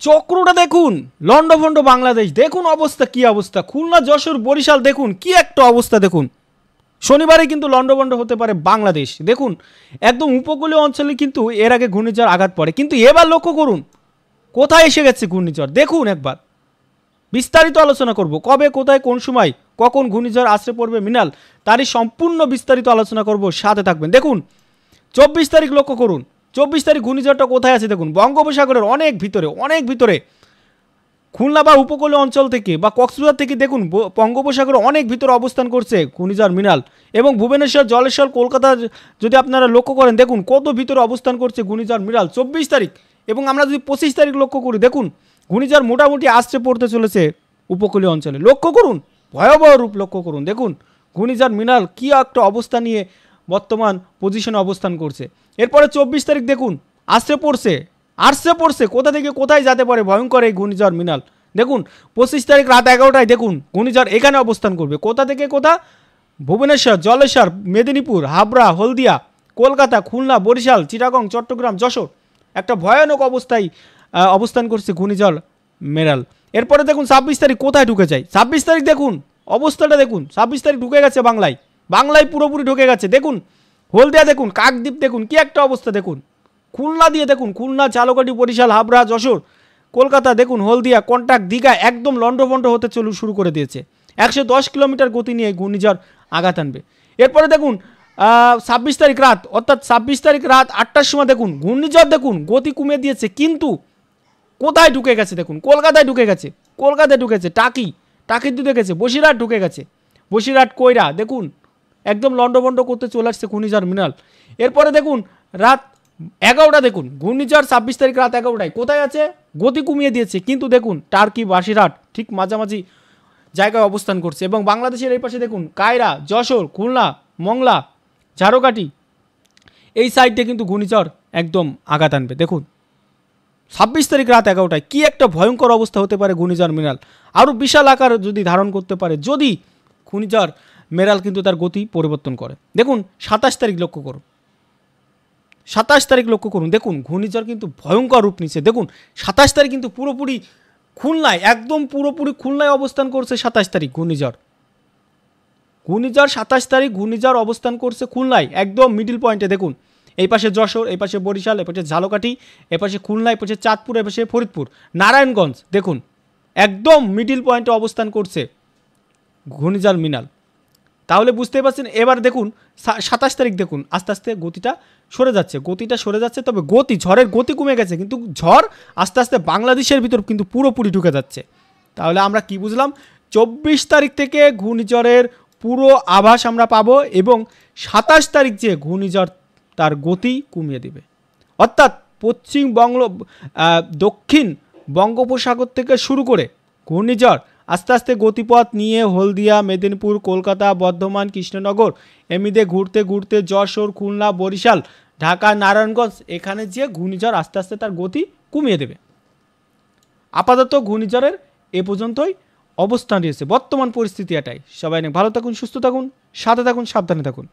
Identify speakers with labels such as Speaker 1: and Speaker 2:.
Speaker 1: চক্রটা দেখুন, লন্ডভন্ড বাংলাদেশ দেখুন অবস্থা, কি অবস্থা। খুলনা, যশোর, বরিশাল দেখুন কি একটা অবস্থা। দেখুন শনিবারে কিন্তু লন্ডভন্ড হতে পারে বাংলাদেশ। দেখুন একদম উপকূলীয় অঞ্চলে কিন্তু এর আগে ঘূর্ণিঝড় আঘাত পড়ে, কিন্তু এবার লক্ষ্য করুন কোথায় এসে গেছে ঘূর্ণিঝড়। দেখুন একবার বিস্তারিত আলোচনা করব, কবে, কোথায়, কোন সময়, কখন ঘূর্ণিঝড় আশ্রয় পড়বে মিনাল, তারই সম্পূর্ণ বিস্তারিত আলোচনা করব, সাথে থাকবেন। দেখুন 24 তারিখ লক্ষ্য করুন, 24 তারিখ ঘূর্ণিঝড়টা কোথায় আছে দেখুন, বঙ্গোপসাগরের অনেক ভিতরে, অনেক ভিতরে। খুলনা বা উপকূলীয় অঞ্চল থেকে বা কক্সবাজার থেকে দেখুন বঙ্গোপসাগরে অনেক ভিতরে অবস্থান করছে ঘূর্ণিঝড় মিনাল। এবং ভুবনেশ্বর, জলেশ্বর, কলকাতা যদি আপনারা লক্ষ্য করেন দেখুন কত ভিতরে অবস্থান করছে ঘূর্ণিঝড় মিনাল 24 তারিখ। এবং আমরা যদি 25 তারিখ লক্ষ্য করি দেখুন ঘূর্ণিঝড় মোটামুটি আসছে পড়তে চলেছে উপকূলীয় অঞ্চলে। লক্ষ্য করুন ভয়াবহ রূপ লক্ষ্য করুন। দেখুন ঘূর্ণিঝড় মিনাল কী একটা অবস্থা নিয়ে বর্তমান পজিশনে অবস্থান করছে। এরপরে 24 তারিখ দেখুন আসছে পড়ছে কোথা থেকে কোথায় যেতে পারে ভয়ঙ্কর এই ঘূর্ণিঝড় মিনাল। দেখুন 25 তারিখ রাত 11টায় দেখুন ঘূর্ণিঝড় এখানে অবস্থান করবে। কোথা থেকে কোথা? ভুবনেশ্বর, জলেশ্বর, মেদিনীপুর, হাবড়া, হলদিয়া, কলকাতা, খুলনা, বরিশাল, চিটাগং, চট্টগ্রাম, যশোর। একটা ভয়ানক অবস্থায় অবস্থান করছে ঘূর্ণিঝড় মেরাল। এরপরে দেখুন 26 তারিখ কোথায় ঢুকে যায়। 26 তারিখ দেখুন অবস্থাটা দেখুন, 26 তারিখ ঢুকে গেছে বাংলায় পুরোপুরি ঢুকে গেছে। দেখুন হলদিয়া দেখুন, কাকদ্বীপ দেখুন কি একটা অবস্থা। দেখুন খুলনা দিয়ে দেখুন, খুলনা, ঝালকাঠি, বরিশাল, হাবড়া, যশোর, কলকাতা দেখুন, হলদিয়া, কন্টাক, দীঘা একদম লন্ডভন্ড হতে শুরু করে দিয়েছে। 110 কিলোমিটার গতি নিয়ে ঘূর্ণিঝড় আঘাত আনবে। এরপরে দেখুন 26 তারিখ রাত, অর্থাৎ 26 তারিখ রাত 8টার সময় দেখুন ঘূর্ণিঝড় দেখুন গতি কমিয়ে দিয়েছে, কিন্তু কোথায় ঢুকে গেছে দেখুন, কলকাতায় ঢুকেছে, টাকি ঢুকে গেছে, বসিরহাট ঢুকে গেছে, বসিরহাট, কইরা দেখুন একদম লন্ডভন্ড করতে চলে আসছে ঘূর্ণিঝড় মিনাল। এরপরে দেখুন রাত 11টা দেখুন ঘূর্ণিঝড় 26 তারিখ রাত 11টায় কোথায় আছে, গতি কমিয়ে দিয়েছে, কিন্তু দেখুন টার্কি, বাসিরহাট ঠিক মাঝামাঝি জায়গায় অবস্থান করছে। এবং বাংলাদেশের এই পাশে দেখুন কায়রা, যশোর, খুলনা, মংলা, ঝাড়কাঠি এই সাইডে কিন্তু ঘূর্ণিঝড় একদম আঘাত আনবে। দেখুন 26 তারিখ রাত 11টায় কী একটা ভয়ঙ্কর অবস্থা হতে পারে ঘূর্ণিঝড় মিনাল। আরও বিশাল আকার যদি ধারণ করতে পারে যদি ঘূর্ণিঝড় মেরাল কিন্তু তার গতি পরিবর্তন করে। দেখুন 27 তারিখ লক্ষ্য করুন, 27 তারিখ লক্ষ্য করুন, দেখুন ঘূর্ণিঝড় কিন্তু ভয়ঙ্কর রূপ নিচ্ছে। দেখুন 27 তারিখ কিন্তু পুরোপুরি খুলনায়, একদম পুরোপুরি খুলনায় অবস্থান করছে 27 তারিখ ঘূর্ণিঝড় 27 তারিখ ঘূর্ণিঝড় অবস্থান করছে খুলনায় একদম মিডিল পয়েন্টে। দেখুন এই পাশে যশোর, এই পাশে বরিশাল, এই পাশে ঝালকাঠি, এই পাশে খুলনা, এই পাশে চাঁদপুর, এই পাশে ফরিদপুর, নারায়ণগঞ্জ দেখুন একদম মিডিল পয়েন্টে অবস্থান করছে ঘূর্ণিঝড় মিনাল। তাহলে বুঝতেই পারছেন। এবার দেখুন 27 তারিখ দেখুন আস্তে আস্তে গতিটা সরে যাচ্ছে, তবে ঝড়ের গতি কমে গেছে, কিন্তু ঝড় আস্তে আস্তে বাংলাদেশের ভিতর কিন্তু পুরোপুরি ঢুকে যাচ্ছে। তাহলে আমরা কি বুঝলাম, 24 তারিখ থেকে ঘূর্ণিঝড়ের পুরো আভাস আমরা পাবো, এবং 27 তারিখ যে ঘূর্ণিঝড় তার গতি কমিয়ে দেবে। অর্থাৎ দক্ষিণ বঙ্গোপসাগর থেকে শুরু করে ঘূর্ণিঝড় আস্তে আস্তে গতিপথ নিয়ে হলদিয়া, মেদিনীপুর, কলকাতা, বর্ধমান, কৃষ্ণনগর এমনিতে ঘুরতে ঘুরতে যশোর, খুলনা, বরিশাল, ঢাকা, নারায়ণগঞ্জ এখানে যে ঘূর্ণিঝড় আস্তে আস্তে তার গতি কমিয়ে দেবে। আপাতত ঘূর্ণিঝড়ের এ পর্যন্তই অবস্থান রয়েছে, বর্তমান পরিস্থিতি এটাই। সবাই ভালো থাকুন, সুস্থ থাকুন, সাথে থাকুন, সাবধানে থাকুন।